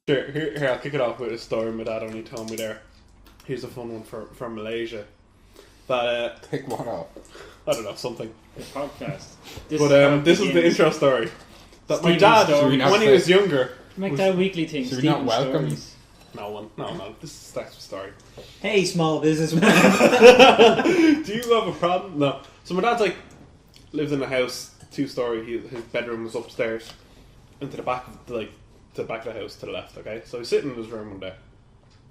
Sure, here, I'll kick it off with a story my dad only told me there. Here's a fun one from Malaysia. That Pick one up. I don't know, something. The podcast. This is the intro story. That my dad, when he was younger... Make that a weekly thing. Should we not welcome? Stories. No. This is the story. Hey, small businessman. Do you have a problem? No. So my dad's lived in a house, 2-story. His bedroom was upstairs, into the back of to the back of the house to the left. Okay, so he's sitting in his room one day,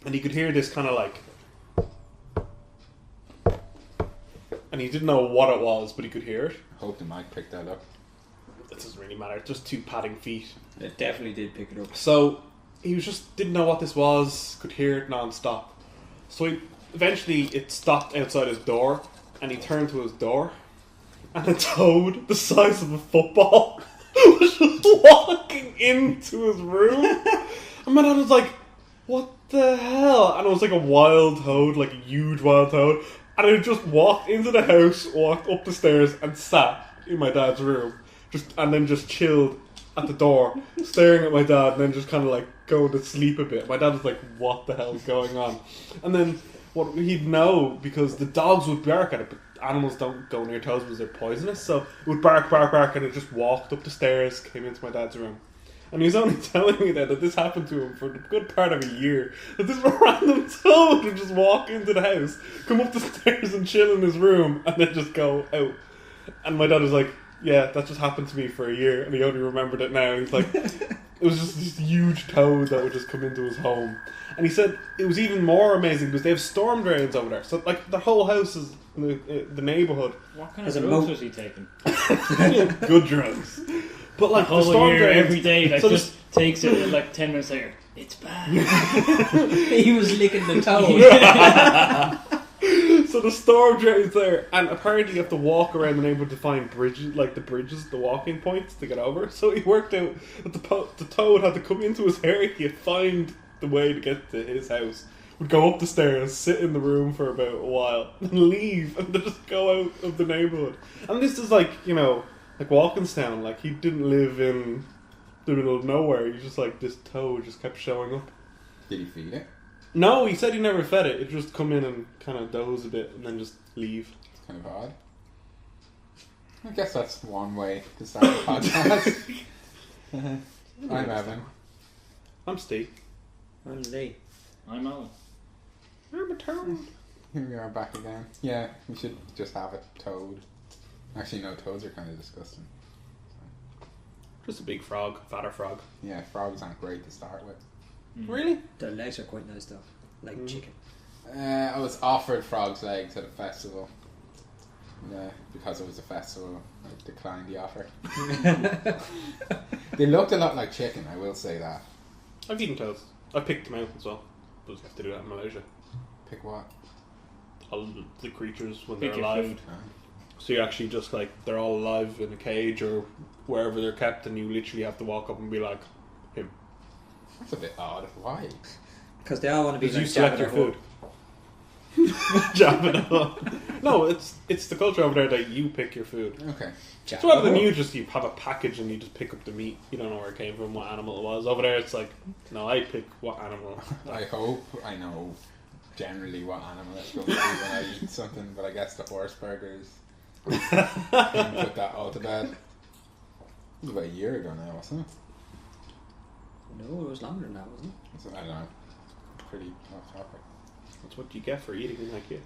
and he could hear this kind of and he didn't know what it was, but he could hear it. I hope the mic picked that up. It doesn't really matter. It's just 2 padding feet. It definitely did pick it up. So he didn't know what this was. Could hear it non-stop. So eventually it stopped outside his door, and he turned to his door, and a toad the size of a football was just walking into his room. And my dad was like, "What the hell?" And it was like a wild toad, like a huge wild toad. And it just walked into the house, walked up the stairs, and sat in my dad's room, and then just chilled at the door, staring at my dad, and then just kind of going to sleep a bit. My dad was like, "What the hell's going on?" And then what he'd know, because the dogs would bark at it, but animals don't go near toads because they're poisonous, so it would bark, and it just walked up the stairs, came into my dad's room. And he was only telling me that this happened to him for a good part of a year. That this random toad would just walk into the house, come up the stairs and chill in his room, and then just go out. And my dad was like, "Yeah, that just happened to me for a year," and he only remembered it now. He's like, it was just this huge toad that would just come into his home. And he said it was even more amazing because they have storm drains over there. So the whole house is the neighbourhood. What kind of drugs was he taking? Good drugs. But the whole the storm year, drains, every day, so just takes it, and 10 minutes later, it's bad. He was licking the toad. So the storm drains there, and apparently you have to walk around the neighbourhood to find bridges, the walking points to get over. So he worked out that the toad had to come into his area, find the way to get to his house, would go up the stairs, sit in the room for about a while, and leave, and then just go out of the neighbourhood. And this is like Walkinstown, he didn't live in the middle of nowhere. He just this toad just kept showing up. Did he feed it? No, he said he never fed it. It just come in and kind of doze a bit and then just leave. It's kind of odd. I guess that's one way to start the podcast. I'm Evan. I'm Steve. I'm Lee. I'm Alan. I'm a toad. Here we are back again. Yeah, we should just have a toad. Actually, no, toads are kind of disgusting. Just a big frog, fatter frog. Yeah, frogs aren't great to start with. Really? Their legs are quite nice though, like chicken. I was offered frog's legs at a festival. Yeah, because it was a festival, I declined the offer. They looked a lot like chicken, I will say that. I've eaten toads. I picked them out as well. But you have to do that in Malaysia. Pick what? All the creatures when Pick they're your alive. food. So you actually just they're all alive in a cage or wherever they're kept, and you literally have to walk up and be like, him. That's a bit odd. Why? Because they all want to be Because you like select your Jabba food. Jabba the Hutt. No, it's the culture over there that you pick your food. Okay. So rather than you have a package and you just pick up the meat, you don't know where it came from, what animal it was. Over there it's no, I pick what animal. I hope I know generally what animal it's going to be when I eat something, but I guess the horse burgers can put that all to bed. It was about a year ago now, wasn't it? No, it was longer than that, wasn't it? So, I don't know. Pretty off topic. That's what you get for eating in IKEA.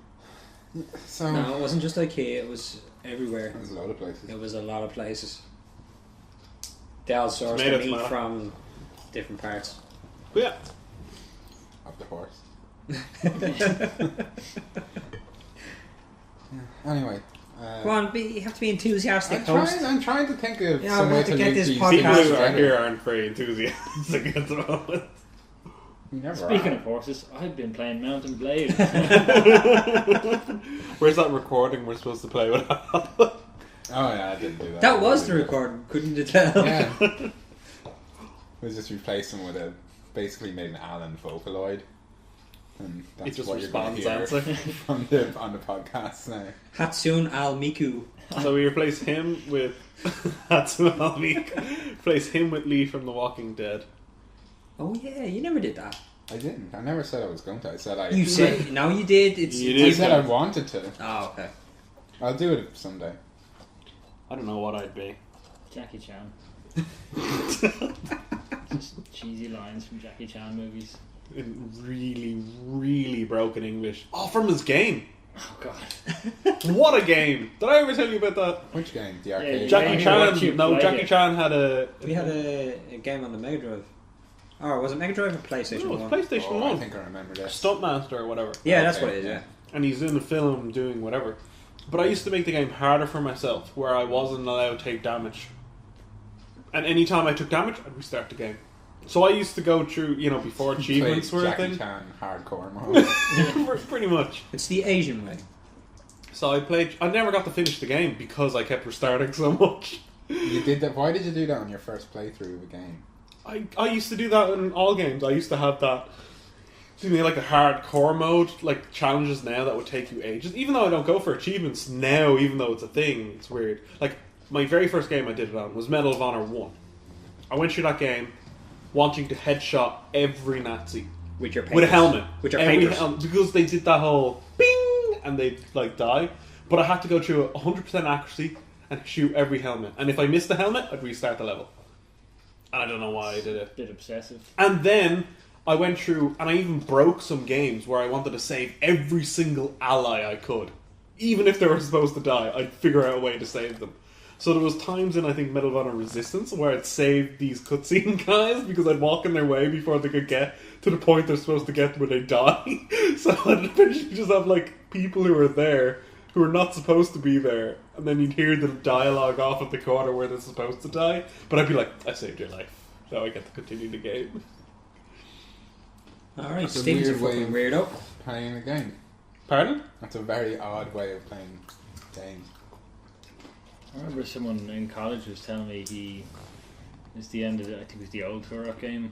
So No, it wasn't just IKEA, it was everywhere. there's a lot of places. It was a lot of places. They all sourced Tomato, their meat tomato. from different parts. But yeah. Of the horse. Anyway. Come on, you have to be enthusiastic, host. I'm trying to think of Yeah, I some way want to get link this these podcast People things who are together. here aren't very enthusiastic at the moment. We never Speaking are. of horses, I've been playing Mountain Blade. Where's that recording we're supposed to play with? Oh yeah, I didn't do that. That was the recording, couldn't you tell? Yeah. We just replaced him with basically made an Alan Vocaloid. And that's It just what you're going to responds, hear answer. on the podcast now. Hatsune Al Miku. So we replace him with Hatsune Miku. Replace him with Lee from The Walking Dead. Oh yeah, you never did that. I didn't. I never said I was going to. I said I. You said no, you did. You I did. said I wanted to. Oh, okay. I'll do it someday. I don't know what I'd be. Jackie Chan. Just cheesy lines from Jackie Chan movies. In really, really broken English. Oh, from his game. Oh god. What a game! Did I ever tell you about that? Which game? The arcade. you Jackie watch you Chan. No, play Jackie it. Chan had a. We had a game on the Mega Drive. Oh, was it Mega Drive or PlayStation No, 1? it's PlayStation Oh, 1. I think I remember this. Stuntmaster or whatever. Yeah, that's Okay, what it is. yeah. Yeah. And he's in the film doing whatever. But I used to make the game harder for myself, where I wasn't allowed to take damage. And any time I took damage, I'd restart the game. So I used to go through, before achievements Played were a Jackie thing. Chan hardcore mode. Pretty much. It's the Asian way. So I never got to finish the game because I kept restarting so much. You did that. Why did you do that on your first playthrough of a game? I used to do that in all games. I used to have that, like a hardcore mode, like challenges now that would take you ages. Even though I don't go for achievements now, even though it's a thing, it's weird. Like, my very first game I did it on was Medal of Honor 1. I went through that game wanting to headshot every Nazi. With your With a helmet. With your Every papers. because they did that whole bing and they'd like die. But I had to go through 100% accuracy and shoot every helmet. And if I missed the helmet, I'd restart the level. And I don't know why I did it. Bit obsessive. And then I went through and I even broke some games where I wanted to save every single ally I could. Even if they were supposed to die, I'd figure out a way to save them. So there was times in, I think, Medal of Honor Resistance where I'd save these cutscene guys because I'd walk in their way before they could get to the point they're supposed to get where they die. So I'd eventually just have, like, people who are there who are not supposed to be there, and then you'd hear the dialogue off at the corner where they're supposed to die, but I'd be like, I saved your life. So I get to continue the game. Alright, That's a Steven's a weird way fucking of- weirdo. Playing a game. Pardon? That's a very odd way of playing games. I remember someone in college was telling me it's the end of I think it was the old Turok game.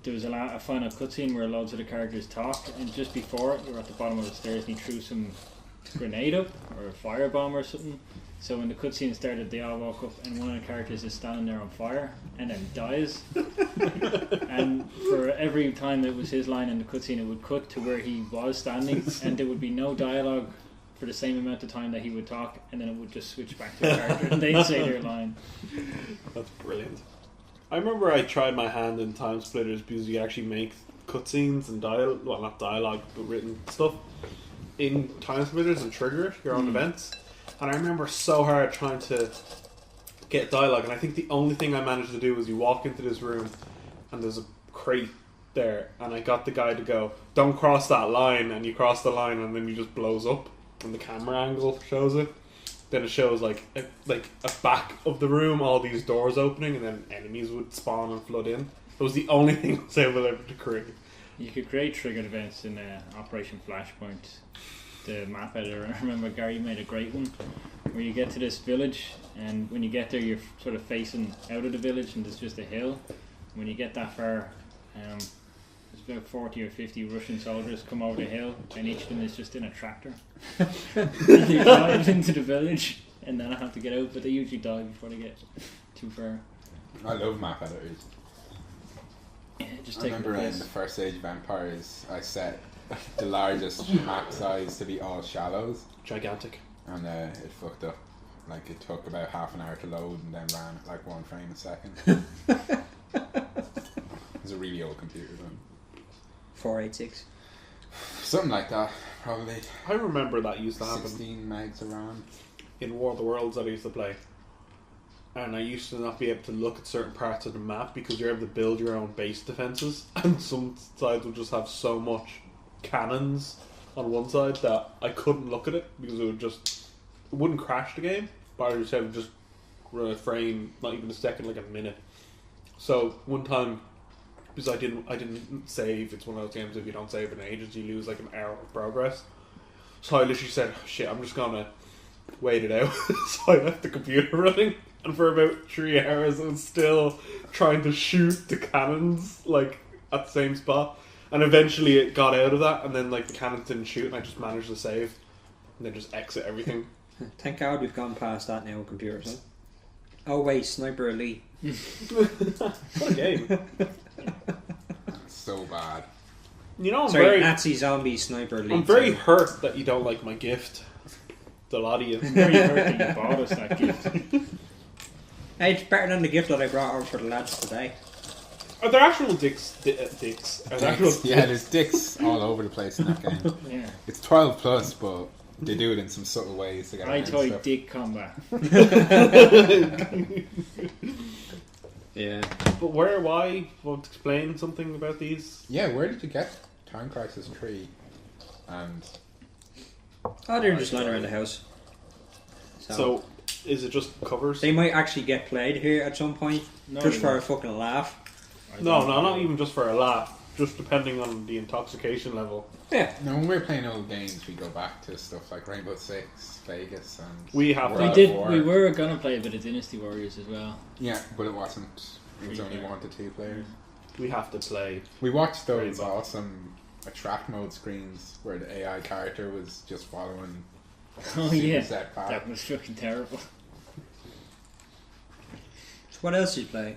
There was a final cutscene where loads of the characters talk, and just before it, they were at the bottom of the stairs and he threw some grenade up, or a firebomb or something. So when the cutscene started, they all woke up and one of the characters is standing there on fire and then dies. And for every time it was his line in the cutscene, it would cut to where he was standing and there would be no dialogue for the same amount of time that he would talk, and then it would just switch back to the character and they'd say their line. That's brilliant. I remember I tried my hand in Time Splitters because you actually make cutscenes and well, not dialogue, but written stuff in Time Splitters and trigger it, your own events. And I remember so hard trying to get dialogue, and I think the only thing I managed to do was you walk into this room and there's a crate there, and I got the guy to go, don't cross that line, and you cross the line and then you just blows up and the camera angle shows it. Then it shows like a back of the room, all these doors opening, and then enemies would spawn and flood in. It was the only thing I was able ever to create. You could create triggered events in Operation Flashpoint, the map editor. I remember Gary made a great one where you get to this village, and when you get there, you're sort of facing out of the village, and there's just a hill. When you get that far, there's about 40 or 50 Russian soldiers come over the hill, and each of them is just in a tractor. They drive into the village, and then I have to get out, but they usually die before they get too far. I love map editors. Yeah, just I take remember in the first Age of Empires, I set the largest map size to be all shallows, Gigantic. and it fucked up. Like, it took about half an hour to load and then ran at like 1 frame a second. It was a really old computer then. 486. Something like that, probably. I remember that used to happen 16 megs of RAM. in War of the Worlds that I used to play. And I used to not be able to look at certain parts of the map because you're able to build your own base defenses. And some sides would just have so much cannons on one side that I couldn't look at it because it wouldn't crash the game. But I would just run a frame, not even a second, like a minute. So one time, because I didn't save, it's one of those games if you don't save in ages, you lose like an hour of progress. So I literally said, shit, I'm just gonna wait it out. So I left the computer running, and for about 3 hours I was still trying to shoot the cannons like at the same spot. And eventually it got out of that, and then like the cannons didn't shoot, and I just managed to save and then just exit everything. Thank God we've gone past that now with computers. Huh? Oh wait, Sniper Elite. What a game. So bad. You know, Sorry, Nazi Zombie Sniper Elite. I'm very hurt that you don't like my gift. The lot of you. I'm very hurt that you bought us that gift. Hey, it's better than the gift that I brought over for the lads today. Are there actual dicks? Dicks? Are there actual Yeah, there's dicks all over the place in that game. Yeah. It's 12 plus, but they do it in some subtle ways to get I around toy stuff. dick combat. Yeah. But where? Why? Want to explain something about these? Yeah, where did you get Time Crisis 3? And Oh, they're just lying around the house. So, is it just covers? They might actually get played here at some point, No, just they for a won't. fucking laugh. No, not even just for a laugh. Just depending on the intoxication level. Yeah. no, when we're playing old games, we go back to stuff like Rainbow Six, Vegas, and We have World We at did. War. We were gonna play a bit of Dynasty Warriors as well. Yeah, but it wasn't. It was Three only player. 1 to 2 players. We have to play. We watched those Rainbow. awesome attract mode screens where the AI character was just following Oh super yeah, set path. that was fucking terrible. So what else did you play?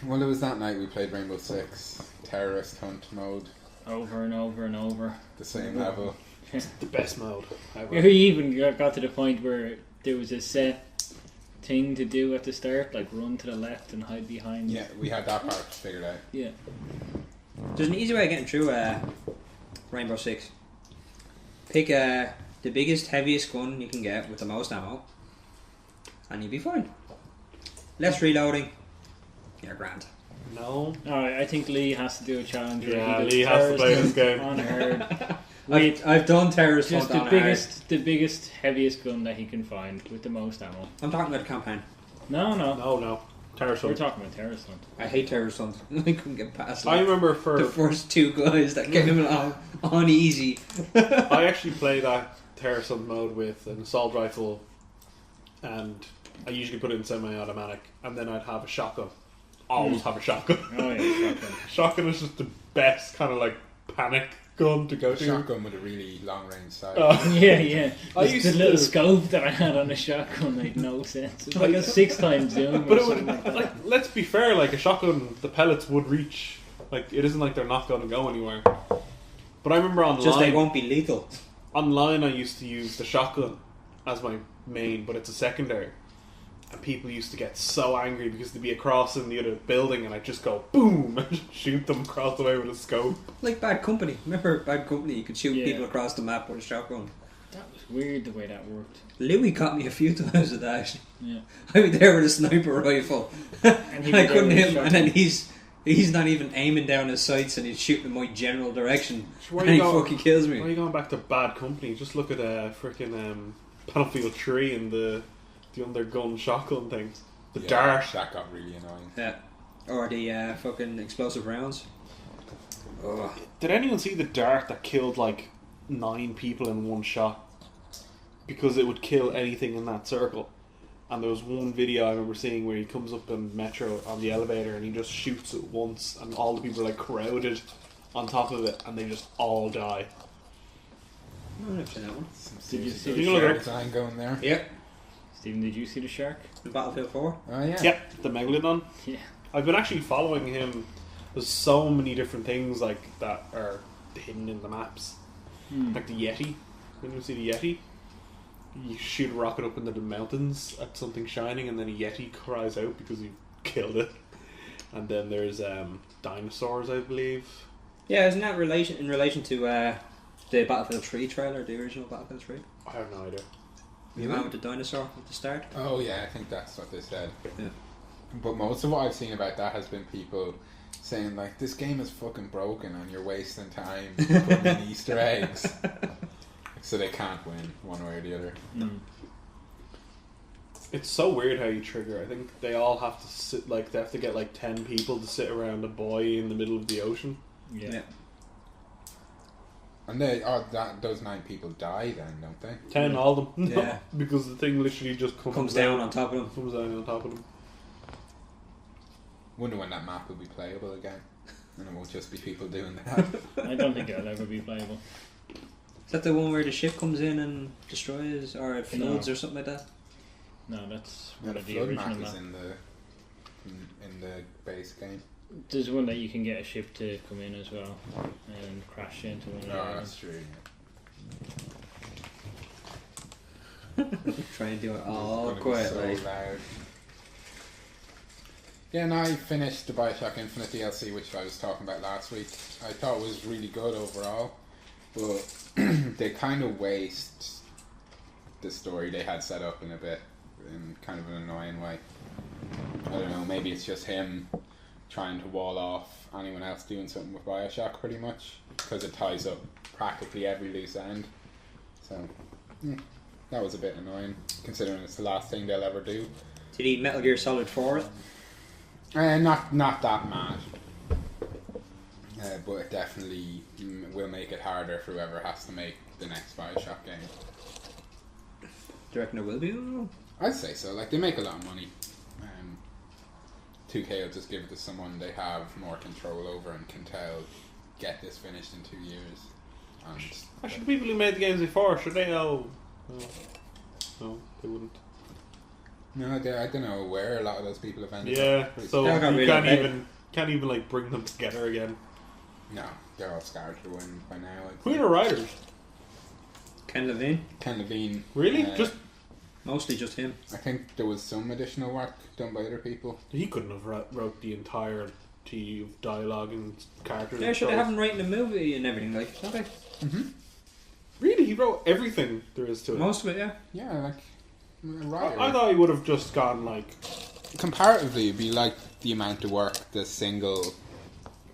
Well, it was that night we played Rainbow Six Terrorist Hunt mode, Over and over and over. the same level. The best mode ever. We even got to the point where there was a set thing to do at the start, like run to the left and hide behind. Yeah, we had that part figured out. Yeah. There's an easy way of getting through Rainbow Six. Pick the biggest, heaviest gun you can get with the most ammo, and you'll be fine. Less reloading, you're grand. No. Alright, I think Lee has to do a challenge. where Yeah, he does Lee has to play terrorist this game. on herd. With I've done terrorist just hunt the on hard. biggest, heaviest gun that he can find with the most ammo. I'm talking about the campaign. No. No. Terrorist We're Hunt. talking about terrorist hunt. I hate terrorist hunt. I couldn't get past I like, remember the for first two guys that came along on easy. I actually play that Terrorist Hunt mode with an assault rifle, and I usually put it in semi-automatic, and then I'd have a shotgun. Always have a shotgun. Oh yeah, shotgun. Shotgun is just the best kind of like panic gun to go A to. shotgun with a really long range sight. Yeah. I Just used the to- little scope that I had on the shotgun made no sense. It was like a 6x zoom But or it would, something like that. like, let's be fair, like a shotgun, the pellets would reach. Like, it isn't like they're not going to go anywhere. But I remember online, Just they won't be lethal. online I used to use the shotgun as my main, but it's a secondary. And people used to get so angry because they'd be across in the other building and I'd just go boom and just shoot them across the way with a scope. Like Bad Company. Remember Bad Company? You could shoot Yeah. people across the map with a shotgun. That was weird the way that worked. Louis caught me a few times with that. Yeah. I was there with a sniper rifle. And he I was couldn't there with hit a him, and then he's not even aiming down his sights and he's shooting in my general direction. Where And he you go- fucking kills Why are me. you going back to Bad Company? Just look at freaking Battlefield 3 and the undergun shotgun thing. The Yeah, dart. That got really annoying. Yeah. Or the fucking explosive rounds. Oh. Did anyone see the dart that killed like 9 people in one shot? Because it would kill anything in that circle. And there was one video I remember seeing where he comes up in Metro on the elevator and he just shoots it once and all the people are like crowded on top of it and they just all die. I've never seen that one. Some Did you seriously see good the shark shark? design going there? Yep. Stephen, did you see the shark? In Battlefield 4. Oh yeah. Yep, the Megalodon. Yeah. I've been actually following him. There's so many different things like that are hidden in the maps. Like the Yeti. When you see the Yeti, you shoot a rocket up into the mountains at something shining, and then a Yeti cries out because you killed it. And then there's dinosaurs, I believe. Yeah, isn't that in relation to the Battlefield 3 trailer, the original Battlefield 3? I have no idea. The man with the dinosaur at the start? Oh yeah, I think that's what they said. Yeah. But most of what I've seen about that has been people saying like, this game is fucking broken and you're wasting time putting in Easter eggs. So they can't win one way or the other. It's so weird how you trigger. I think they all have to sit, like, they have to get like 10 people to sit around a buoy in the middle of the ocean. Yeah. And those 9 people die then, don't they? 10, all of them. Yeah. Because the thing literally just Comes down on top of him. Comes down on top of them. Wonder when that map will be playable again. And it won't just be people doing that. I don't think it'll ever be playable. Is that the one where the ship comes in and destroys, or it floods, No. or something like that? No, that's Yeah, one the of the flood original map is map. in the base game. There's one that you can get a ship to come in as well and crash into one of the No, islands. that's true. Try and do it It's all gonna be quietly. so loud. Yeah, and I finished the Bioshock Infinite DLC, which I was talking about last week. I thought it was really good overall, but they kind of waste the story they had set up in kind of an annoying way. I don't know, maybe it's just him trying to wall off anyone else doing something with Bioshock pretty much, because it ties up practically every loose end. So, yeah, that was a bit annoying, considering it's the last thing they'll ever do. Did he Metal Gear Solid 4 it? Not that mad. But it definitely will make it harder for whoever has to make the next Bioshock game. Do you reckon there will be one? I'd say so. Like, they make a lot of money. 2K will just give it to someone they have more control over and can get this finished in 2 years. And Actually, the people who made the games before, should they know? No, they wouldn't. no, I don't know where a lot of those people have ended Yeah, up. so They're not you really can't even like bring them together again. No, they're all scarred to win by now. Who are the writers? Ken Levine? Ken Levine. Really? Just Mostly just him. I think there was some additional work done by other people. he couldn't have wrote the entire of dialogue and characters. Yeah, and sure, they stuff. haven't written the movie and everything, like, don't they? Mm-hmm. Really, he wrote everything there is to it. Most of it, yeah. Yeah, like a writer. I thought he would have just gone like. Comparatively, it'd be like the amount of work the single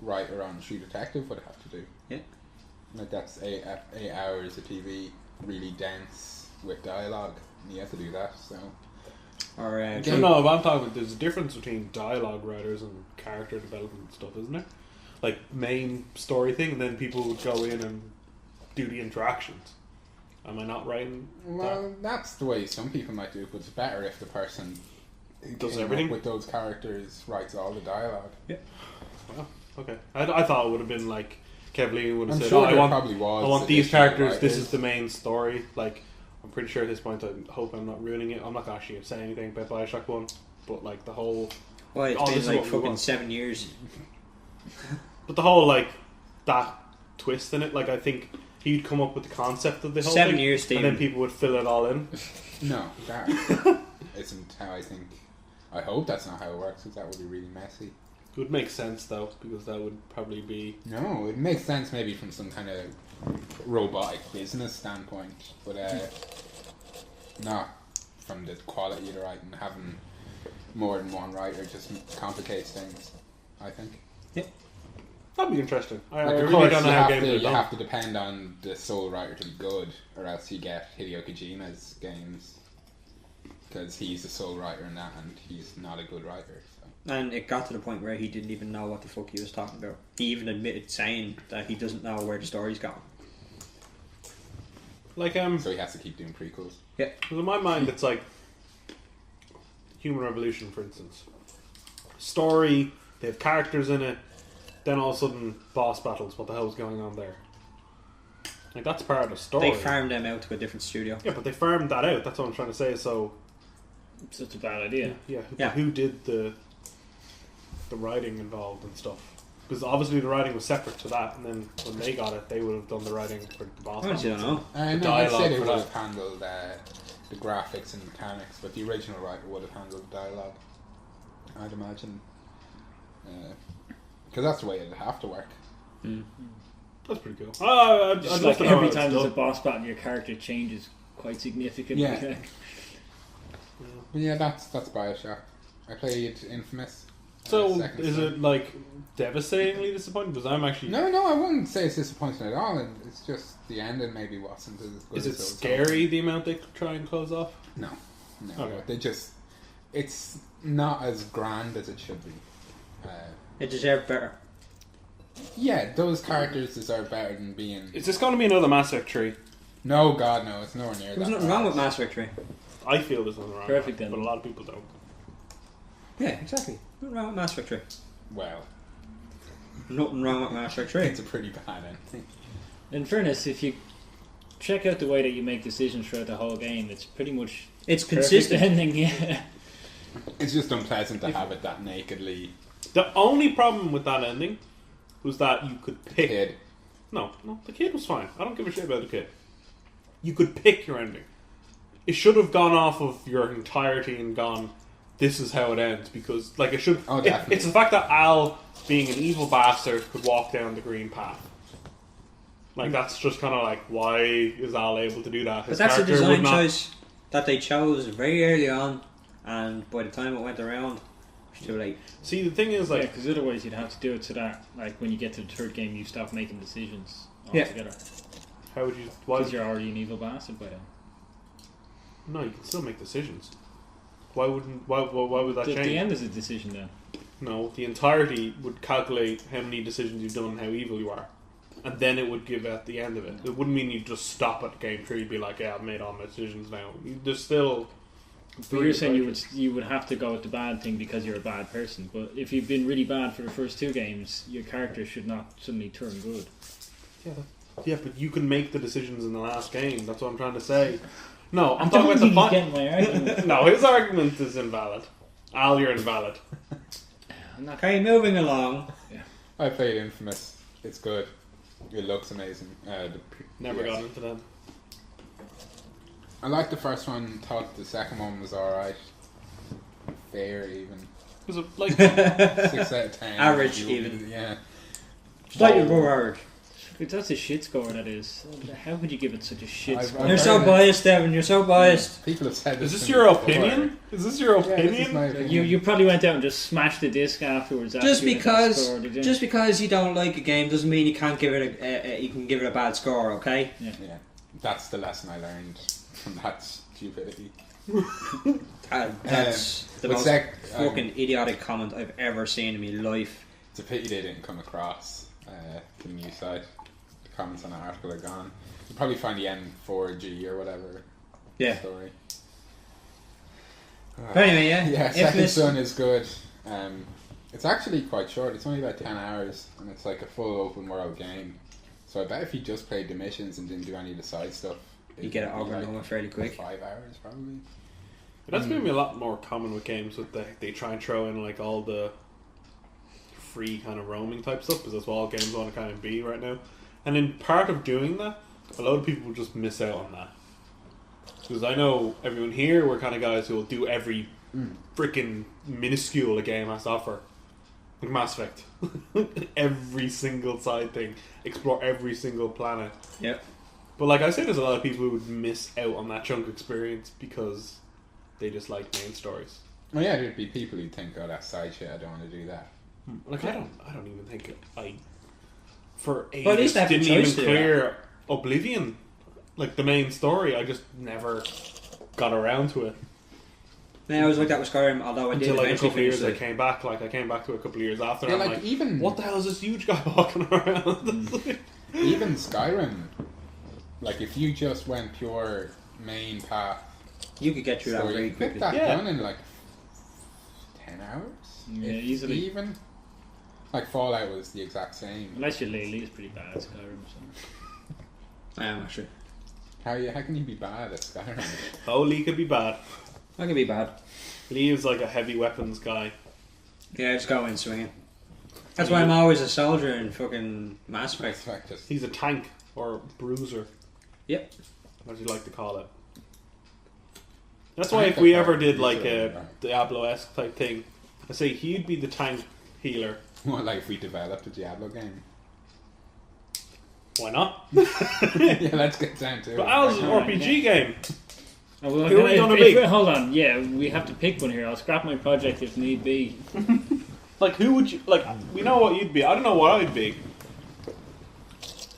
writer on True Detective would have to do. Yeah. Like, that's 8 hours of TV, really dense with dialogue, and you have to do that. So Or, No, but I'm talking about there's a difference between dialogue writers and character development stuff, isn't there? Like main story thing, and then people would go in and do the interactions. Am I not writing? well, that's the way some people might do it, but it's better if the person who Does came up everything? with those characters writes all the dialogue. Well, okay. I thought it would have been like Kev Lee would have I'm said, sure "Oh, there I probably was. want these additional characters. This writers. is the main story." Like, I'm pretty sure at this point, I hope I'm not ruining it. I'm not actually going to say anything about Bioshock 1, but like the whole, well, it's Oh, this been is like what we fucking want. 7 years. but the whole like that twist in it. Like, I think he'd come up with the concept of the whole 7 thing, years, and Stephen. then people would fill it all in. No, that isn't how I think. I hope that's not how it works, because that would be really messy. It would make sense though, because that would probably be. No, it makes sense maybe from some kind of robotic business standpoint, but not from the quality of the writing. Having more than one writer just complicates things, I think. That'd be interesting. I Like, of really course, don't know you how have, games to, are you done. have to depend on the sole writer to be good, or else you get Hideo Kojima's games, because he's the sole writer in that, and he's not a good writer. So. And it got to the point where he didn't even know what the fuck he was talking about. He even admitted saying that he doesn't know where the story's going. Like So he has to keep doing prequels. Because in my mind, it's like Human Revolution, for instance. Story, they have characters in it, then all of a sudden, boss battles. What the hell's going on there? Like, that's part of the story. They farmed them out to a different studio. Yeah, but they farmed that out. That's what I'm trying to say. So, It's such a bad idea. yeah. Who did the writing involved and stuff? Because obviously the writing was separate to that, and then when they got it, they would have done the writing for the boss I honestly battles. don't know. No, I dialogue said it for would that. have handled the graphics and mechanics, but the original writer would have handled the dialogue, I'd imagine. Because that's the way it'd have to work. That's pretty cool. I'd Just love like to know every how time it's there's a done. boss battle, your character changes quite significantly. Yeah. But yeah, that's Bioshock. I played Infamous. So, second is time. it like devastatingly disappointing? Because I'm actually. No, I wouldn't say it's disappointing at all. It's just the ending maybe wasn't as good. Is it as those scary the amount they try and close off? No. Okay. They just. It's not as grand as it should be. It deserved better. Yeah, those characters deserve better than being. Is this going to be another Mass Effect 3? No, God, no, it's nowhere near There's that. nothing wrong with Mass Effect 3. I feel there's nothing wrong Perfect with it, then. but a lot of people don't. Yeah, exactly. Nothing wrong with Mass Effect 3. Well, Nothing wrong with Mass Effect 3. it's a pretty bad ending. In fairness, if you check out the way that you make decisions throughout the whole game. It's pretty much It's perfect consistent. ending. Yeah. It's just unpleasant to have it that nakedly The only problem with that ending was that you could pick. kid. No, the kid was fine. I don't give a shit about the kid. You could pick your ending. It should have gone off of your entirety and gone, this is how it ends, because, like, it should... Oh, definitely. It's the fact that Al, being an evil bastard, could walk down the green path. Like, that's just kind of like, why is Al able to do that? But that's a design choice that they chose very early on, and by the time it went around, it was too late. See, the thing is, Yeah, like... because otherwise you'd have to do it so that, like, when you get to the third game, you stop making decisions Yeah. altogether. How would you... Why Because you're already an evil bastard by then. No, you can still make decisions. Why wouldn't... Why would that change? The end is a decision then. No, the entirety would calculate how many decisions you've done and how evil you are. And then it would give at the end of it. It wouldn't mean you'd just stop at game 3 and be like, yeah, I've made all my decisions now. There's still... But you're saying you would have to go with the bad thing because you're a bad person. But if you've been really bad for the first 2 games, your character should not suddenly turn good. Yeah, but you can make the decisions in the last game. That's what I'm trying to say. No, I'm I talking don't about think the he's fun. getting my argument. No, his argument is invalid. Al, you're invalid. I'm not. Okay, moving along. I played Infamous. It's good. It looks amazing. Never got into them. I liked the first one. Thought the second one was alright. Fair even. Was it like 6 out of 10. Average even. Yeah. Slightly above average. If that's a shit score, that is. How could you give it such a shit I've- score? I've You're so heard it. biased, Devin. You're so biased. People have said Is this this to your me before. opinion? Is this your Yeah, this is opinion? my opinion. You probably went out and just smashed the disc afterwards. After Just you went to the because, store, did you? just because you don't like a game doesn't mean you can't give it you can give it a bad score. Okay. Yeah. That's the lesson I learned from that stupidity. That's the but most fucking idiotic comment I've ever seen in my life. It's a pity they didn't come across the news site. The comments on the article are gone. You'll probably find the N4G or whatever Yeah. story. But anyway, yeah. Yeah, Second Infamous- Son is good. It's actually quite short. It's only about 10 hours, and it's like a full open world game. So I bet if you just played the missions and didn't do any of the side stuff, You get it would be over and over fairly quick. 5 hours probably. That's maybe a lot more common with games with they try and throw in like all the free kind of roaming type stuff because that's what all games want to kind of be right now. And in part of doing that, a lot of people will just miss out on that. Because I know everyone here, we're kind of guys who will do every freaking minuscule a game has to offer. Like Mass Effect. Every single side thing. Explore every single planet. Yep. But like I say, there's a lot of people who would miss out on that chunk experience because they just like main stories. Well, yeah, there'd be people who think, "Oh, that's side shit. I don't want to do that." Like I don't even think I for ages But at least they have the didn't even choice to do clear Oblivion, like the main story. I just never got around to it Yeah, I was like that with Skyrim, although I did until like a eventually couple of years. finish I it. came back. Like I came back to it a couple of years after. Yeah, and I'm like like, even what the hell is this huge guy walking around? even Skyrim. Like if you just went pure main path, You could get through that story, very you could get quickly. that Yeah. done in like 10 hours. Yeah, If easily. Even like Fallout was the exact same. Unless your Laylee is pretty bad at Skyrim. So. I am actually. How can you be bad at Skyrim? Oh, Lee could be bad. That could be bad. Lee is like a heavy weapons guy. Yeah, just go in swinging. That's why I'm always a soldier in fucking Mass Effect. It's like just He's a tank or bruiser. Yep. As you like to call it. That's why if we ever did like a Diablo-esque type thing, I say he'd be the tank healer. well, like if we developed a Diablo game. Why not? Yeah, let's get down to it. But Al's an Alright, RPG game. Oh, well, Who are we gonna be? Hold on, yeah, we have to pick one here. I'll scrap my project if need be. Like, who would you... Like, we know what you'd be. I don't know what I'd be.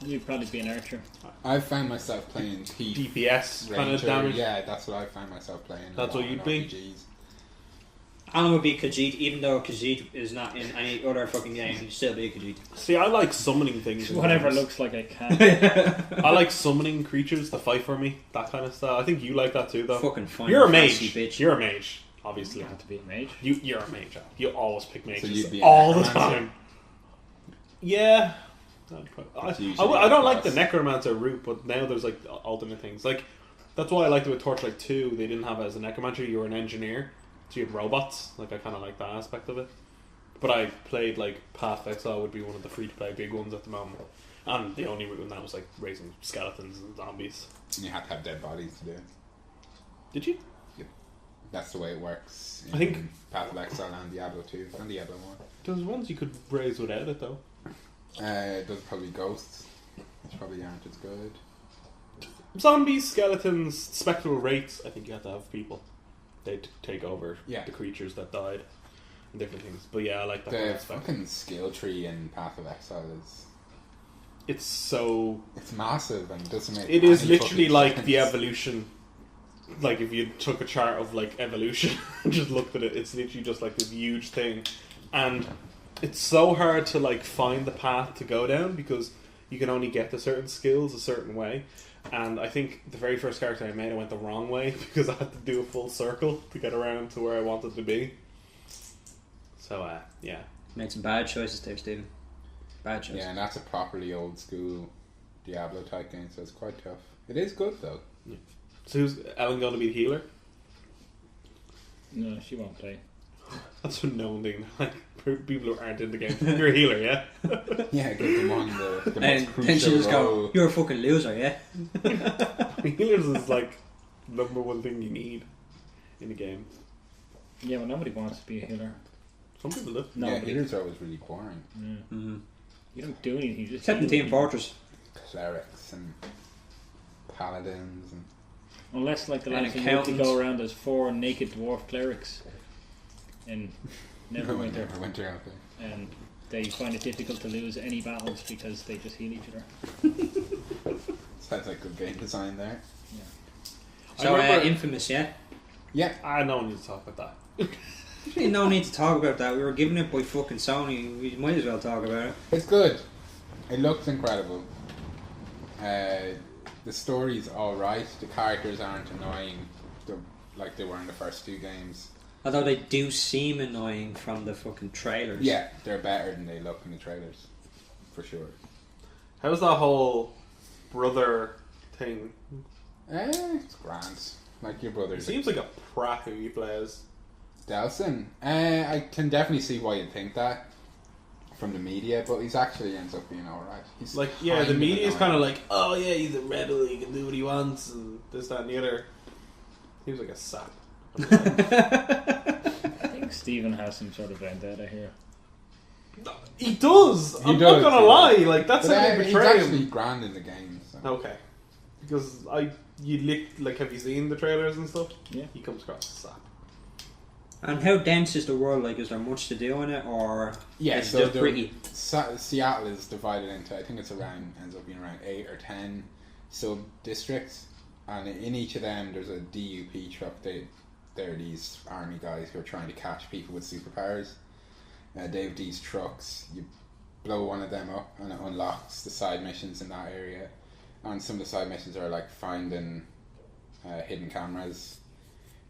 You'd probably be an archer. I've found myself playing Thief, DPS kind of Ranger. damage. Yeah, that's what I found myself playing. That's a what lot you'd in be? RPGs. Alan would be Khajiit, even though Khajiit is not in any other fucking game. He'd still be a Khajiit. See, I like summoning things. in Whatever games. looks like I can. I like summoning creatures to fight for me. That kind of style. I think you like that too, though. Fucking fine. You're a mage. bitch. You're a mage, obviously. You have to be a mage. You're a mage. You always pick mages you'd be a all the necromancer? time. Yeah. It's I usually don't like the boss. necromancer route, but now there's like alternate things. Like that's why I liked it with Torchlight 2. They didn't have it as a necromancer. You were an engineer, so you had robots. Like I kind of like that aspect of it. But I played like Path of Exile would be one of the free to play big ones at the moment, and the only route in that was like raising skeletons and zombies. And you have to have dead bodies to do it. Did you? That's the way it works. I think- Path of Exile and Diablo 2 and Diablo 1. There was ones you could raise without it though. Those are probably ghosts, which probably aren't as good. Zombies, skeletons, spectral wraiths. I think you have to have people. They'd take over Yeah. the creatures that died and different things. But yeah, I like that The aspect. fucking skill tree in Path of Exile is It's so. it's massive and doesn't make It is any literally fucking like sense. the evolution. Like if you took a chart of like evolution and just looked at it, it's literally just like this huge thing, and it's so hard to like find the path to go down because you can only get to certain skills a certain way. And I think the very first character I made, I went the wrong way because I had to do a full circle to get around to where I wanted to be. So yeah, Made some bad choices there, Stephen. Bad choices. Yeah, and that's a properly old school Diablo type game, so it's quite tough. It is good though. so who's Ellen going to be the healer? No, she won't play. That's a known thing. Like people who aren't in the game, you're a healer, yeah. Yeah, give them on the most And crucial then she'll just role. go, "You're a fucking loser, yeah." Healers is like number one thing you need in a game. Yeah, well, nobody wants to be a healer. Some people do. Yeah, Nobody. healers are always really boring. Yeah. Mm-hmm. You don't do anything. You just Except in heal Team people. Fortress. Clerics and paladins and Unless, like, the And last thing you accountants. go around as 4 naked dwarf clerics in Neverwinter, Winter out there. and they find it difficult to lose any battles because they just heal each other. Sounds like good game design there. So, I remember- Infamous, yeah? Yeah, I don't need to talk about that. Really no need to talk about that. We were given it by fucking Sony. We might as well talk about it. it's good. It looks incredible. The story's alright. The characters aren't annoying like they were in the first 2 games. Although they do seem annoying from the fucking trailers. Yeah, they're better than they look in the trailers. For sure. How's that whole brother thing? It's grand. Like your He brother's seems like a prat who he plays. Delson. I can definitely see why you'd think that from the media, but he's actually ends up being alright. He's Like, yeah, the kind of media is annoying. kind of like, oh yeah, he's a rebel, he can do what he wants, and this, that, and the other. Seems like a sap. I think Stephen has some sort of vendetta here. He does! He I'm does, not gonna yeah. lie, like, that's But, how they he's betray actually him. grand in the game. So. Okay. Because have you seen the trailers and stuff? Yeah. He comes across as a sap. And how dense is the world? Like, is there much to do in it, or Yeah, is it so just the- pretty? Seattle is divided into, I think it's ends up being around 8 or 10 sub districts, and in each of them there's a DUP truck. They're these army guys who are trying to catch people with superpowers. They have these trucks. You blow one of them up, and it unlocks the side missions in that area. And some of the side missions are like finding hidden cameras.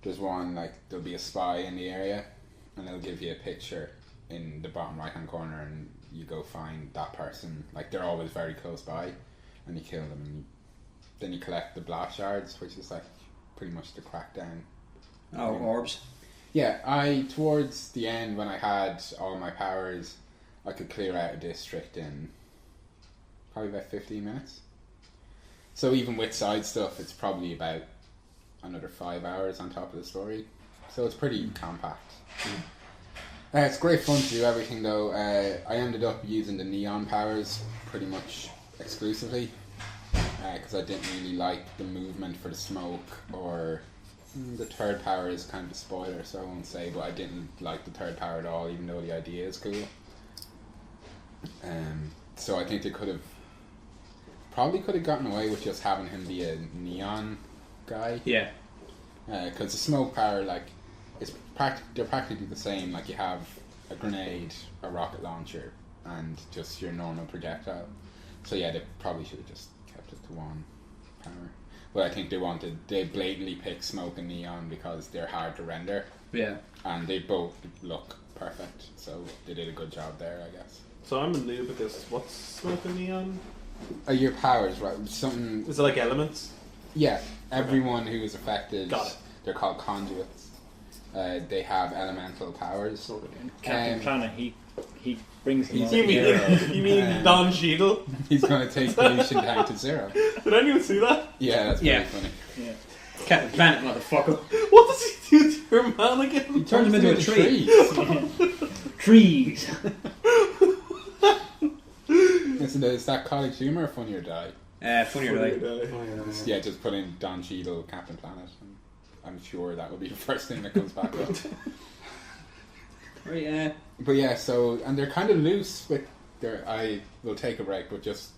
There's one like there'll be a spy in the area, and they'll give you a picture in the bottom right hand corner, and you go find that person. Like they're always very close by, and you kill them. And then you collect the blast shards, which is like pretty much the crackdown. Oh, orbs. Yeah, towards the end when I had all my powers, I could clear out a district in probably about 15 minutes. So even with side stuff, it's probably about another 5 hours on top of the story. So it's pretty compact. It's great fun to do everything though. I ended up using the neon powers pretty much exclusively because I didn't really like the movement for the smoke, or the third power is kind of a spoiler, so I won't say, but I didn't like the third power at all, even though the idea is cool. So I think they could have gotten away with just having him be a neon guy. Yeah. Because the smoke power, like, they're practically the same. Like, you have a grenade, a rocket launcher, and just your normal projectile. So yeah, they probably should have just kept it to one power. But I think they blatantly picked smoke and neon because they're hard to render, Yeah. and they both look perfect. So they did a good job there, I guess. So I'm a noob at this. What's smoking neon? Your powers, right? Something. Is it like elements? Yeah, everyone who is affected. Got it. They're called conduits. They have elemental powers. Captain Planet, he brings them all You mean- together. You mean Don Cheadle? He's going to take pollution down to 0. Did anyone see that? Yeah, that's Yeah. very funny. Yeah. Captain Planet, motherfucker. What does he do to your man again? He turns him into a tree. Trees. Is that college humor or Funny or Die? Funny or Die. Yeah, just put in Don Cheadle, Captain Planet. And I'm sure that will be the first thing that comes back up. Right, But yeah, so, and they're kind of loose with their, I will take a break, but just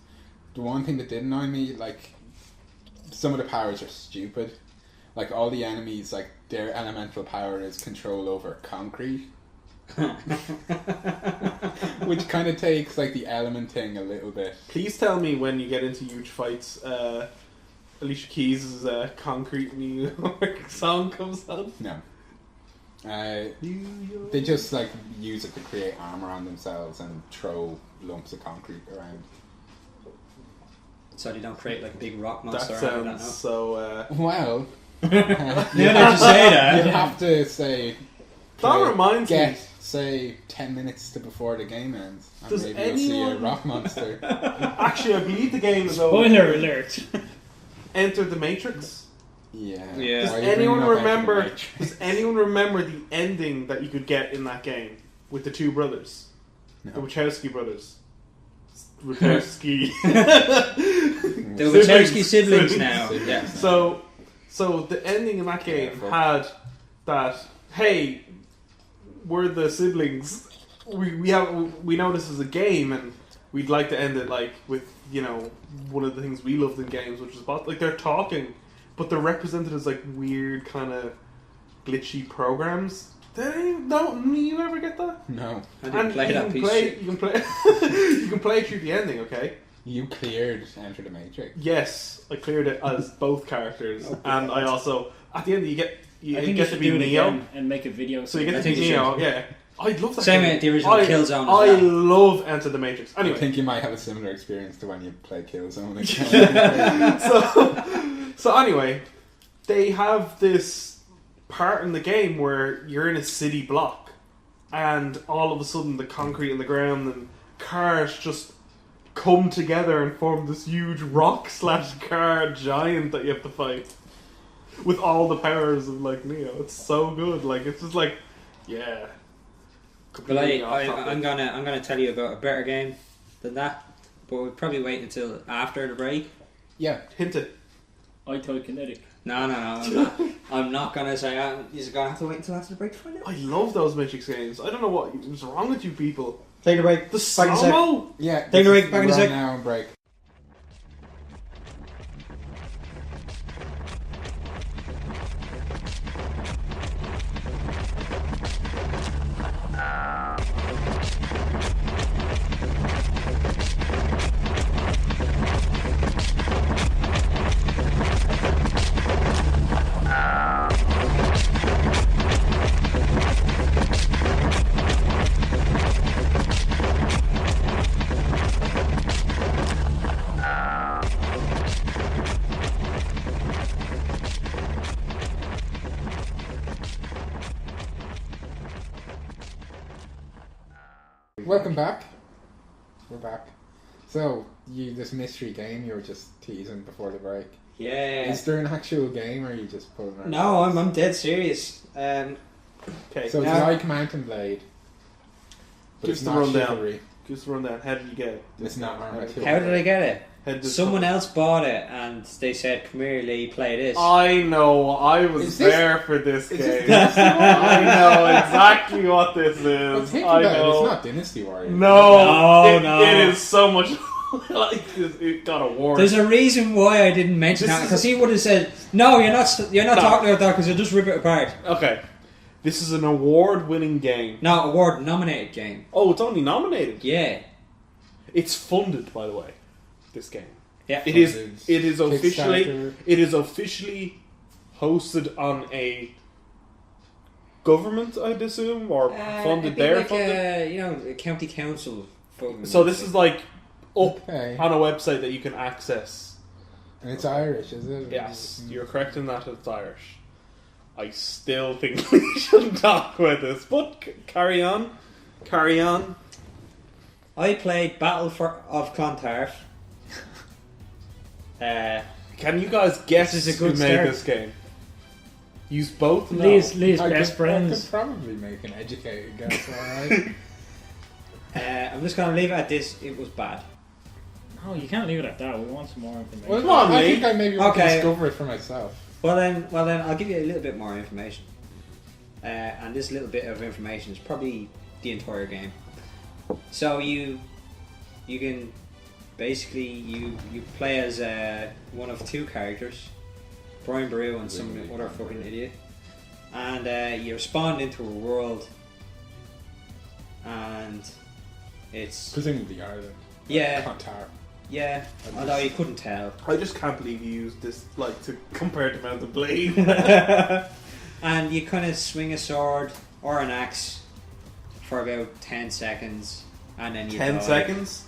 the one thing that did annoy me, like, some of the powers are stupid. Like, all the enemies, like, their elemental power is control over concrete. Which kind of takes, like, the element thing a little bit. Please tell me when you get into huge fights, Alicia Keys' Concrete New York song comes on. No. They just, like, use it to create armor on themselves and throw lumps of concrete around. So they don't create like a big rock monster. That or anything like sounds that, so... Well... Yeah, they just say that. You have to say... That reminds me... Get, say, 10 minutes to before the game ends. And Does maybe you'll see a anyone- rock monster. Actually, I believe the game is over. Spoiler alert. Enter the Matrix. Yeah. Yeah. Does Why are you bringing anyone up Enter the remember? Matrix? Does anyone remember the ending that you could get in that game with the two brothers, the No. Wachowski brothers? Wachowski. The Wachowski siblings now. Siblings. Yeah. So the ending in that game Careful. had that. Hey, we're the siblings. We know this is a game, and we'd like to end it like with one of the things we loved in games, which is about like they're talking, but they're represented as like weird kind of glitchy programs. Don't you ever get that? No. I didn't play that piece of shit. You can play. You can play through the ending. Okay. You cleared Enter the Matrix. Yes, I cleared it as both characters, and I also at the end you I think you get to should be do it Neo. again and make a video. So you get I to think be you Neo. should. Yeah, I love that. Same game. with the original Killzone as I well. love Enter the Matrix. I Anyway, think you might have a similar experience to when you play Killzone again. so anyway, they have this part in the game where you're in a city block, and all of a sudden the concrete in the ground and cars just come together and form this huge rock/car giant that you have to fight with all the powers of like Neo. It's so good. Like it's just like, yeah. But Completely off topic. I'm gonna tell you about a better game than that. But we'll probably wait until after the break. Yeah. Hint it. I told Kinetic. No, I'm not. I'm not gonna say. You're gonna have to wait until after the break to find out. I love those Matrix games. I don't know what is wrong with you people. Take a break. The Back in a sec. slow-mo. Yeah. Take a this break, is- back in a we're sec. on now on break. Welcome back. We're back. So, this mystery game you were just teasing before the break. Yeah. Is there an actual game or are you just pulling around? No, I'm dead serious. Okay. So it's now- like Mountain Blade. But Give it's us the not rundown. chivalry. Just run down. How did you get it? It's not armor. How did I get it? How did this Someone happen? else bought it, and they said, "Come here, Lee, play this." I know. I was Is this- there for this is game. this I know exactly what this Well, is. think I about it, know. it's not Dynasty Warriors. No, No. it is so much like this. It got awards. There's a reason why I didn't mention This that is- because he would have said, "No, you're not No. talking about that because you'll just rip it apart." Okay, this is an award-winning game. No, award-nominated game. Oh, it's only nominated. Yeah, It's funded, by the way. This game. yeah. It is. Funded. It is officially. Kickstarter. It is officially hosted on a government, I'd assume, or funded it'd be there. like funded. a county council So this is like up Okay. on a website that you can access. And it's Irish, is it? Yes, you're correct in that it's Irish. I still think we shouldn't talk about this, but carry on. Carry on. I played Battle of Clontarf. Can you guys guess This is a who good made start. this game? Use both? No. Lee's I best could friends. probably make an educated guess, alright? I'm just going to leave it at this. It was bad. Oh, you can't leave it at that. We want some more information. Well, Come on, I Lee. think I maybe want to Okay. discover it for myself. Well then, I'll give you a little bit more information. And this little bit of information is probably the entire game. So you can basically you play as one of two characters, Brian Baru and some Really? other fucking idiot, and you're spawned into a world, and it's Presumably Ireland. yeah, Clontarf. yeah. Although you couldn't tell. I just can't believe you used this like to compare it to Mountain Blade. And you kind of swing a sword or an axe for about 10 seconds, and then you 10 die. seconds?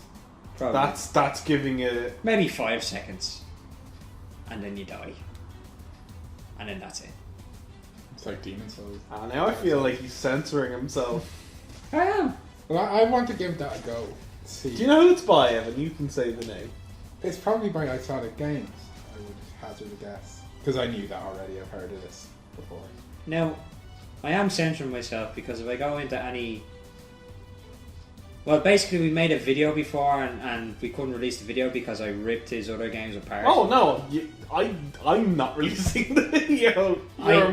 Probably. That's giving it. Maybe 5 seconds, and then you die, and then that's it. It's like Demon Souls. Now I feel like he's censoring himself. I am. Well, I want to give that a go. See. Do you know who it's by, Evan? You can say the name. It's probably by Exotic Games, I would hazard a guess. Because I knew that already, I've heard of this before. Now, I am censoring myself because if I go into any... Well, basically we made a video before and we couldn't release the video because I ripped his other games apart. Oh no, I'm not releasing the video. You're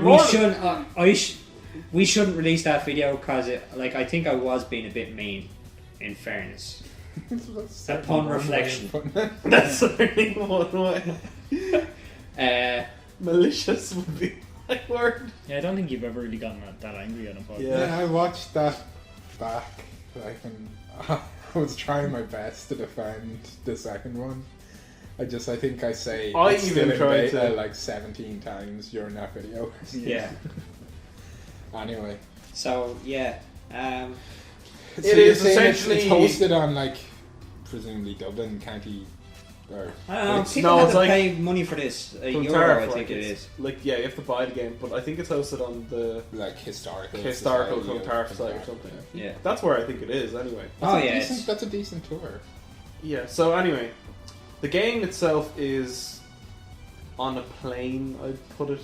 We shouldn't release that video because I think I was being a bit mean, in fairness. Upon reflection. That's certainly one way. Malicious would be my word. Yeah, I don't think you've ever really gotten that angry on a podcast. Yeah. Yeah, I watched that back. I was trying my best to defend the second one. I think I say I it's even still tried in beta to- like 17 times during that video. Yeah. Anyway. So, yeah. It is you're saying essentially- it's hosted on like presumably Dublin County or I don't know, it's- people no, have it's to like- pay money for this. A From euro, Tariff, I like, think it it's- is. Like, yeah, you have to buy the game, but I think it's hosted on the like historical historical Society of Clontarf site or Clontarf, something. yeah. Yeah. That's where I think it is, anyway. Oh, yeah. it's- That's a decent tour. Yeah, so anyway, the game itself is on a plane, I'd put it.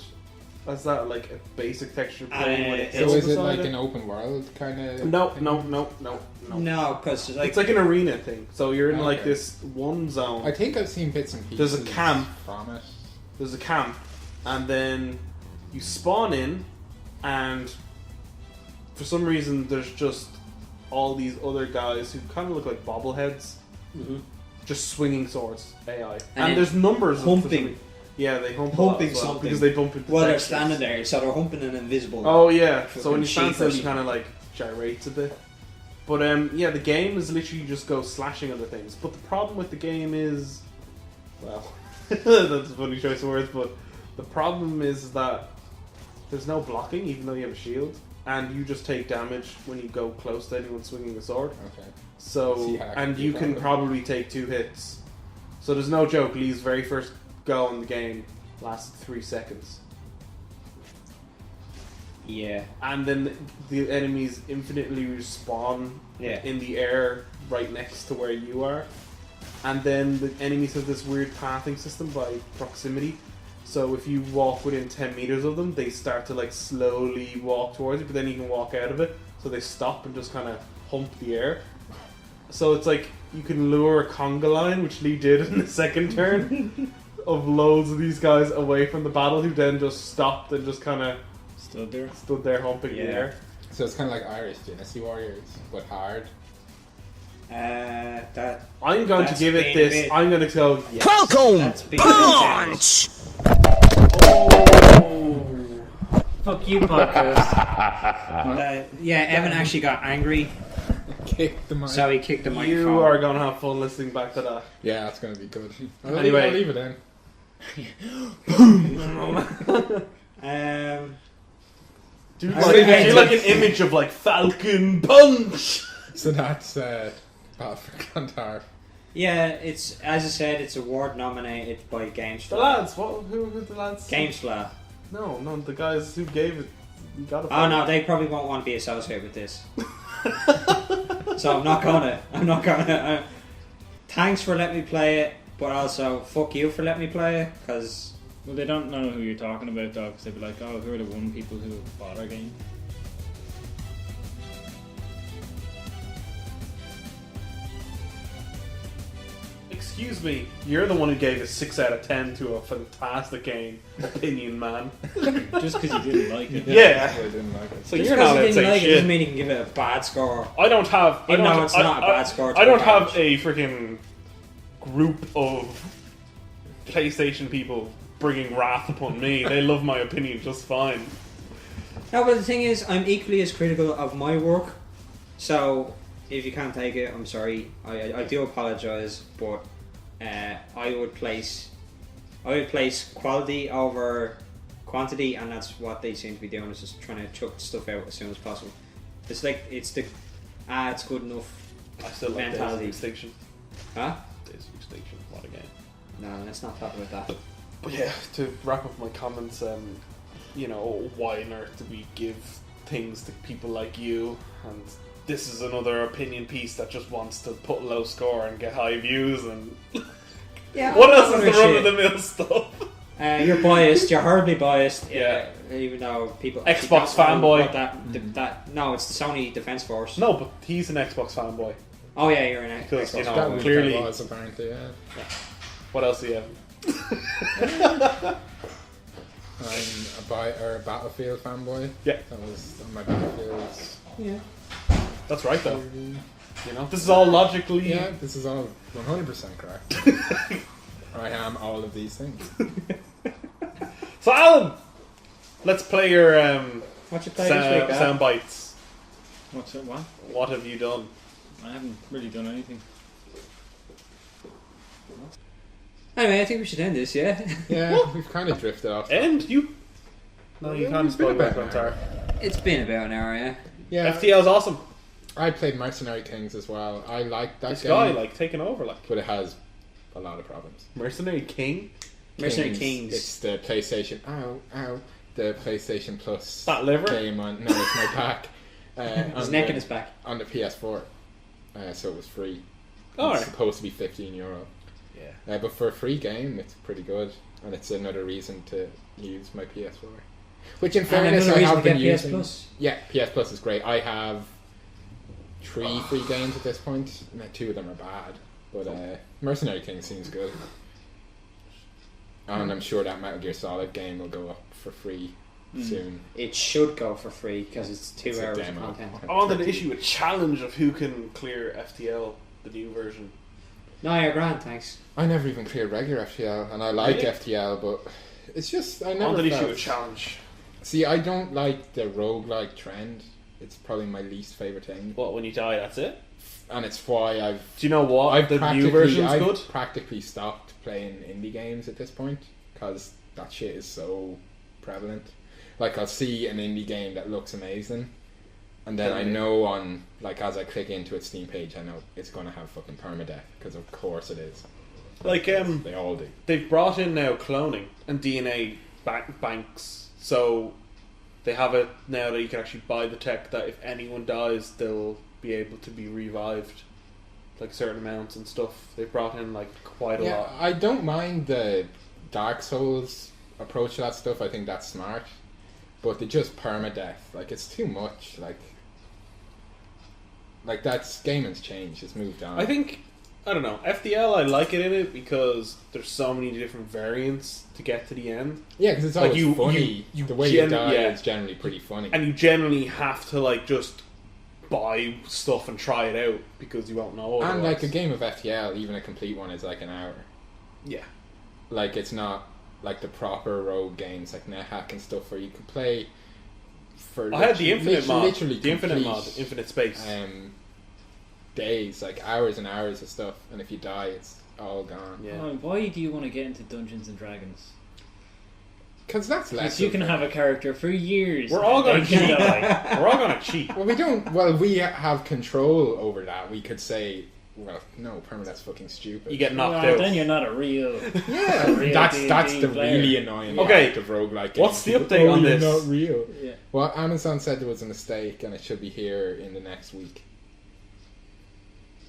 As that, like a basic texture plane with It's So hills is it beside like an open world kind of? No. No, because It's like an arena thing. So you're in like Okay. this one zone. I think I've seen bits and pieces. There's a camp. from it. There's a camp, and then you spawn in, and for some reason there's just all these other guys who kind of look like bobbleheads, just swinging swords, AI, and then there's numbers of- humping. Yeah, they hump a lot Humping as well, something. because they bump into. Well, they're textures. standing there, so they're humping an invisible. Oh yeah, so fucking when you stand sheep still, or you kind of like gyrates a bit. But yeah, the game is literally just go slashing other things. But the problem with the game is, well, that's a funny choice of words. But the problem is that there's no blocking, even though you have a shield, and you just take damage when you go close to anyone swinging a sword. Okay. So See how that and can you be can valid. probably take 2 hits. So there's no joke. Lee's very first go in the game lasted 3 seconds. Yeah. And then the enemies infinitely respawn Yeah. in the air right next to where you are. And then the enemies have this weird pathing system by proximity. So if you walk within 10 meters of them, they start to like slowly walk towards you, but then you can walk out of it. So they stop and just kind of hump the air. So it's like you can lure a conga line, which Lee did in the second turn, of loads of these guys away from the battle, who then just stopped and just kind of Stood there. stood there humping the Yeah. air. So it's kind of like Irish Dynasty Warriors, but hard. That I'm going to That's give it being a this. bit- I'm going to go yes. that's big punch. Fuck you, podcast. Yeah, Evan actually got angry, Kick the mic. so he kicked the microphone. You are going to have fun listening back to that. Yeah, that's going to be good. Anyway. I'll leave it in. Do I think I you did. like an image of like Falconnnnn punch? So that's Battle for Clontarf. Yeah, it's as I said, it's award nominated by GameStar. The lads, who the lads? GameStar. No, the guys who gave it. Got it. Oh no, they probably won't want to be associated with this. So I'm not gonna. Thanks for letting me play it, but also fuck you for letting me play it, because. Well, they don't know who you're talking about, though, because they'd be like, oh, who are the one people who bought our game? Excuse me, you're the one who gave a 6 out of 10 to a fantastic game, opinion man. Just because you didn't like it. Yeah. I didn't like it. So Just you're because not you allowed to didn't say like it shit. doesn't mean you can give it a bad score. I don't have. Even though it's not a bad score to I don't the have average. a freaking group of PlayStation people bringing wrath upon me. They love my opinion just fine. No, but the thing is, I'm equally as critical of my work. So if you can't take it, I'm sorry. I do apologise, but I would place quality over quantity, and that's what they seem to be doing. Is just trying to chuck stuff out as soon as possible. It's like it's good enough. I still like Days of Mentality. Extinction. Huh? Days of Extinction, what a game. No, let's not talk about that. But yeah, to wrap up my comments, why on earth do we give things to people like you? And this is another opinion piece that just wants to put a low score and get high views. And Yeah. what I'm else not is the gonna run shit. of the mill stuff? You're biased. You're horribly biased. Yeah. Even though people Xbox don't know fanboy. what that no, it's the Sony Defense Force. No, but he's an Xbox fanboy. Oh yeah, you're an Because, Xbox. you know, That clearly- was apparently, yeah. What else do you have? I'm a Battlefield fanboy. Yeah. That was on my Battlefields. Yeah. That's right, though. You know, this is all logically. Yeah, this is all 100% correct. I am all of these things. So, Alan, let's play your What you play this week? sound bites. What's it? What? What have you done? I haven't really done anything. Anyway, I think we should end this. Yeah. Yeah, we've kind of drifted off. And you? No, you Yeah, can't it's been spoil about about an Clontarf. It's been about an hour. Yeah. Yeah, FTL's awesome. I played Mercenary Kings as well. I like that This game, guy, like, taking over, like. but it has a lot of problems. Mercenary King? Mercenary Kings. It's the PlayStation. The PlayStation Plus That liver? game on. No, it's my pack. His neck and his back. on the PS4, so it was free. Alright. It's supposed to be €15. Yeah. But for a free game, it's pretty good, and it's another reason to use my PS4. Which, in fairness, I have been using. Plus. Yeah, PS Plus is great. I have 3 free games at this point. Now, 2 of them are bad, but Mercenary King seems good. And I'm sure that Metal Gear Solid game will go up for free soon. It should go for free because it's 2 It's a hours of demo. content. I wanted to issue a challenge of who can clear FTL, the new version. No, you're grand, thanks. I never even cleared regular FTL, and I like Really? FTL, but it's just I I never wanted to issue felt- a challenge. See, I don't like the roguelike trend. It's probably my least favourite thing. What, when you die, that's it? And it's why Do you know what? I've The practically, new version's I've good? practically stopped playing indie games at this point because that shit is so prevalent. Like, I'll see an indie game that looks amazing, and then I know on, like, as I click into its Steam page, I know it's going to have fucking permadeath, because of course it is. Like, They all do. they've brought in now cloning and DNA banks, so they have it now that you can actually buy the tech that if anyone dies, they'll be able to be revived, like certain amounts and stuff. They've brought in like quite a Yeah, lot. I don't mind the Dark Souls approach to that stuff. I think that's smart, but they just permadeath. Like, it's too much. Like that's gaming's changed. It's moved on. I think, I don't know, FDL, I like it in it because there's so many different variants to get to the end, Yeah, because it's like, always funny. you The way you die yeah. is generally pretty funny. and you generally have to like just buy stuff and try it out because you won't know. And otherwise. like a game of FTL, even a complete one, is like an hour. Yeah. Like, it's not like the proper rogue games like NetHack and stuff where you could play for. I had the Infinite mod, literally the Infinite complete, mod, Infinite Space. days, like hours and hours of stuff, and if you die, it's all gone. Yeah. Oh, why do you want to get into Dungeons and Dragons? Because that's less. Because you of can a- have a character for years. We're all and gonna they can cheat. die. We're all gonna cheat. Well, we don't. Well, we have control over that. We could say Well, no, permanent's fucking stupid. You get knocked Well, out. then you're not a real. Yeah, real that's D&D the player. really annoying Okay, part of roguelike games. what's the People, update on you're this? not real. Yeah. Well, Amazon said there was a mistake and it should be here in the next week.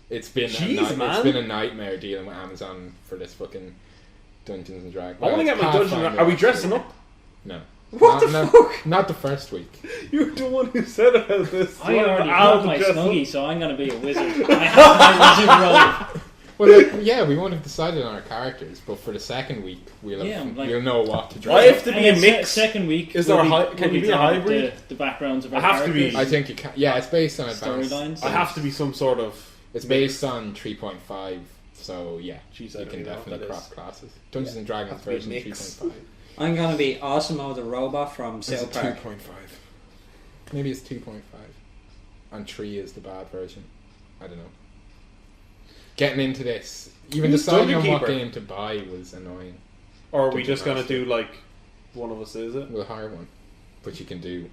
It's been Jeez, man. It's been a nightmare dealing with Amazon for this fucking Dungeons and Dragons. I want to get my dungeon. Are we dressing up? No. What the fuck? Not the first week. You're the one who said about this. I already I'll have my dress up. snuggie, so I'm going to be a wizard. I have my wizard robe. Well, yeah, we won't have decided on our characters, but for the second week, we'll know what to dress. I have to be And a then mix. Second week, Is there a we'll can you be a talk hybrid? The backgrounds of our I have to be- characters, I think you can. Yeah, it's based on advanced storylines. I have to be some sort of. It's based on 3.5, so yeah, Jeez, I you don't can even know what definitely that cross is. classes. Dungeons and Dragons Has to be a version mix. 3.5. I'm gonna be Osmo the robot from Is it South Park. 2.5? Maybe it's 2.5. And 3 is the bad version. I don't know. Getting into this, even Who's deciding on Dungeon what Keeper? game to buy was annoying. Or are we Dungeon just gonna Master. do like one of us? Is it? We'll hire one, but you can do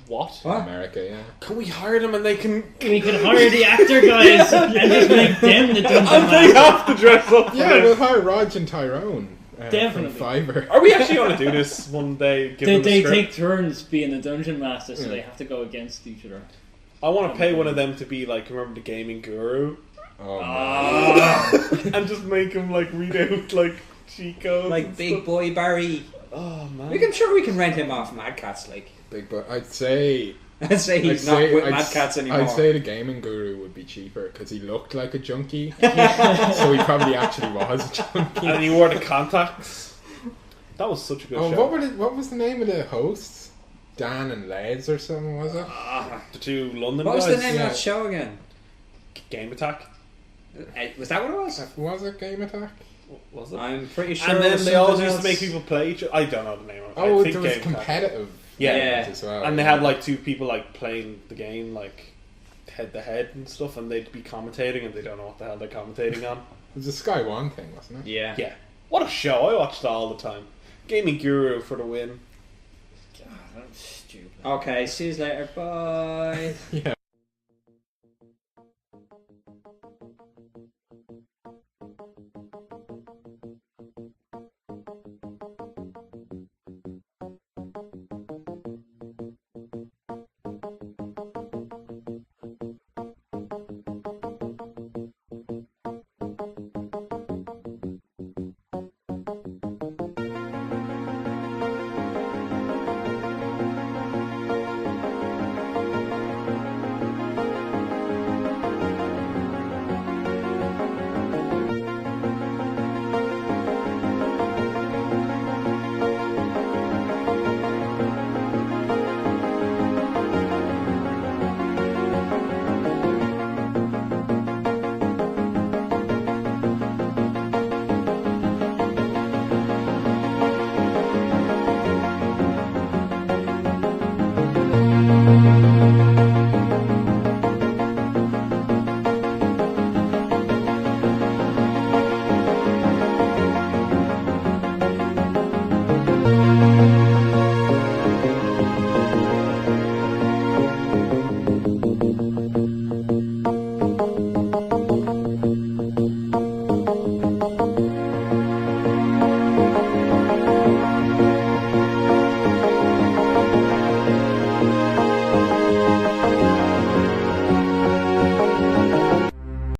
What? in What? America, yeah. Can we hire them and they can? We could hire the actor guys and just make them the dungeon And they master. have to dress up. For Yeah, them. we'll hire Raj and Tyrone. Definitely. From Fiverr. Are we actually going to do this one day? Give them the They script? take turns being the dungeon master, so Yeah. they have to go against each other. I want to pay one of them to be like, remember the gaming guru, Oh, Ah. and just make him like read out like cheat codes, Like and Big stuff. Boy Barry. Oh man, I'm sure we can rent him off Mad Cats. Like, Big but I'd say I'd say he's not with Mad Cats anymore. I'd say the gaming guru would be cheaper because he looked like a junkie, so he probably actually was a junkie. and he wore the contacts. That was such a good Oh, show. what was the name of the hosts? Dan and Les or something, was it? The two London What was guys. the name yeah. of that show again? Game Attack. Was that what it was? Was it Game Attack? Was it? I'm pretty sure. And it then was they always something used to make else. people play each other. I don't know the name of it. Oh, I think there was Game Attack. competitive Yeah. ones as well. And they had like two people like playing the game like head to head and stuff, and they'd be commentating and they don't know what the hell they're commentating on. It was a Sky One thing, wasn't it? Yeah. Yeah. What a show! I watched that all the time. Gaming Guru for the win. God, that's stupid. Okay, see you later. Bye. Yeah,